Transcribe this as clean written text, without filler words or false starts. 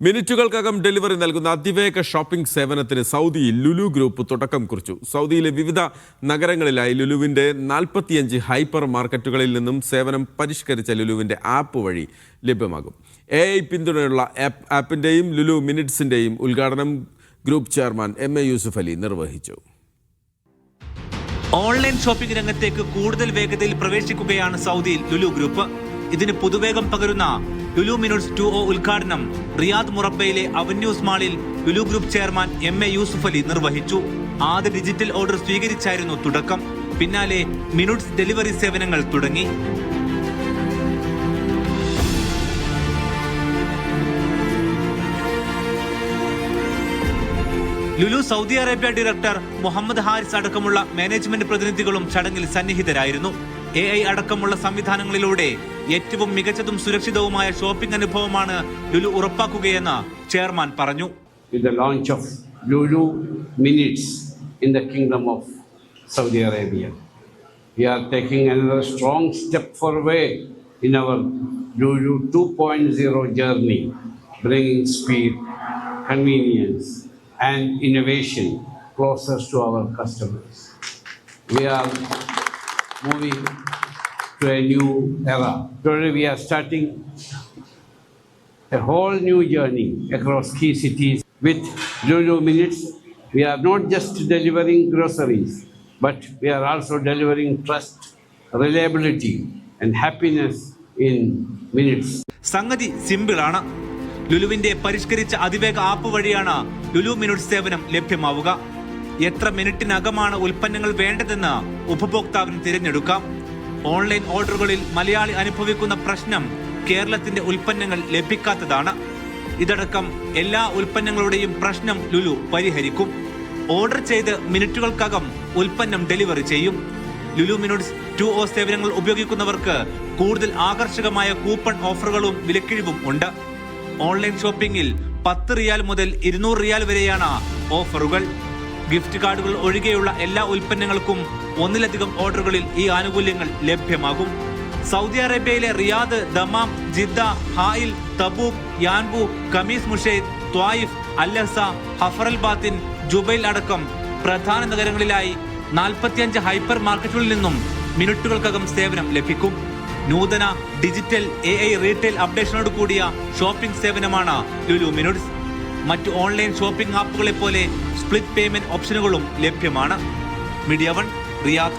മിനിറ്റുകൾക്കകം delivery നൽകുന്ന അതിവേഗ shopping സേവനത്തിന് സൗദിയിൽ ലുലു ഗ്രൂപ്പ് തുടക്കം കുറിച്ചു. സൗദിയിലെ വിവിധ നഗരങ്ങളിലായി ലുലുവിന്റെ 45 ഹൈപ്പർ മാർക്കറ്റുകളിൽ നിന്നും സേവനം പരിഷ്കരിച്ച ലുലുവിന്റെ ആപ്പ് വഴി ലഭ്യമാകും. AI പിന്തുണയുള്ള ആപ്പിന്റെയും ലുലു മിനിറ്റ്സിന്റെയും ഉദ്ഘാടനം group chairman MA Yusuf Ali നിർവഹിച്ചു. ഓൺലൈൻ ഷോപ്പിംഗ് രംഗത്തേക്ക് കൂടുതൽ വേഗതയിൽ പ്രവേശിക്കുകയാണ് സൗദിയിൽ ലുലു ഗ്രൂപ്പ്. ഇതിന് പുതുവേഗം പകരുന്ന ലുലു മിനിറ്റ്സ് 2.0 ഉദ്ഘാടനം റിയാദ് മുറബയിലെ അവന്യൂസ് മാളിൽ Lulu group chairman MA Yusuf Ali നിർവഹിച്ചു. ആദ്യ ഡിജിറ്റൽ ഓർഡർ സ്വീകരിച്ചായിരുന്നു തുടക്കം. പിന്നാലെ മിനിറ്റ്സ് ഡെലിവറി സേവനങ്ങൾ തുടങ്ങി. Lulu Saudi Arabia director Muhammad Haris അടക്കമുള്ള മാനേജ്മെന്റ് പ്രതിനിധികളും ചടങ്ങിൽ സന്നിഹിതരായിരുന്നു. AI അടക്കമുള്ള സംവിധാനങ്ങളിലൂടെ ഏറ്റവും മികച്ചതും സുരക്ഷിതവുമായ ഷോപ്പിംഗ് അനുഭവമാണ് ലുലു ഉറപ്പാക്കുകയെന്ന് ചെയർമാൻ പറഞ്ഞു. With the launch of Lulu Minutes in the Kingdom of Saudi Arabia, we are taking another strong step forward in our Lulu 2.0 journey, bringing speed, convenience, and innovation closer to our customers. We are moving to a new era. Today we are starting a whole new journey across key cities. With Lulu Minutes, we are not just delivering groceries, but we are also delivering trust, reliability, and happiness in minutes. സംഗതി simple ആണ്. ലുലുവിന്റെ പരിഷ്കരിച്ച അതിവേഗ app വഴിയാണ് Lulu minutes സേവനം ലഭ്യമാവുക. എത്ര മിനിറ്റിനകമാണ് ഉൽപ്പന്നങ്ങൾ വേണ്ടതെന്ന് ഉപഭോക്താവിന് തിരഞ്ഞെടുക്കാം. ഓൺലൈൻ ഓർഡറുകളിൽ മലയാളി അനുഭവിക്കുന്ന പ്രശ്നം കേരളത്തിന്റെ ഉൽപ്പന്നങ്ങൾ ലഭിക്കാത്തതാണ്. ഇതടക്കം എല്ലാ ഉൽപ്പന്നങ്ങളുടെയും പ്രശ്നം ലുലു പരിഹരിക്കും. ഓർഡർ ചെയ്ത് മിനിറ്റുകൾക്കകം ഉൽപ്പന്നം ഡെലിവറി ചെയ്യും. ലുലു മിനിറ്റ്സ് 2.0 സേവനങ്ങൾ ഉപയോഗിക്കുന്നവർക്ക് കൂടുതൽ ആകർഷകമായ കൂപ്പൺ ഓഫറുകളും വിലക്കിഴിവും ഉണ്ട്. ഓൺലൈൻ ഷോപ്പിംഗിൽ 10 റിയാൽ മുതൽ 200 റിയാൽ വരെയാണ് ഓഫറുകൾ. ഗിഫ്റ്റ് കാർഡുകൾ ഒഴികെയുള്ള എല്ലാ ഉൽപ്പന്നങ്ങൾക്കും ഒന്നിലധികം ഓർഡറുകളിൽ ഈ ആനുകൂല്യങ്ങൾ ലഭ്യമാകും. സൗദി അറേബ്യയിലെ Riyadh, Dammam, Jeddah, Hail, Tabuk, Yanbu, Khamis Mushait, Taif, Al Ahsa, Hafar Al Batin, Jubail അടക്കം പ്രധാന നഗരങ്ങളിലായി 45 ഹൈപ്പർ മാർക്കറ്റുകളിൽ നിന്നും മിനിറ്റുകൾക്കകം സേവനം ലഭിക്കും. നൂതന ഡിജിറ്റൽ AI റീറ്റെയിൽ അപ്ഡേഷനോട് കൂടിയ ഷോപ്പിംഗ് സേവനമാണ് ലുലു മിനിറ്റ്സ്. മറ്റ് ഓൺലൈൻ ഷോപ്പിംഗ് ആപ്പുകളെ പോലെ സ്പ്ലിറ്റ് പേയ്മെന്റ് ഓപ്ഷനുകളും ലഭ്യമാണ്. Media 1 Riyadh.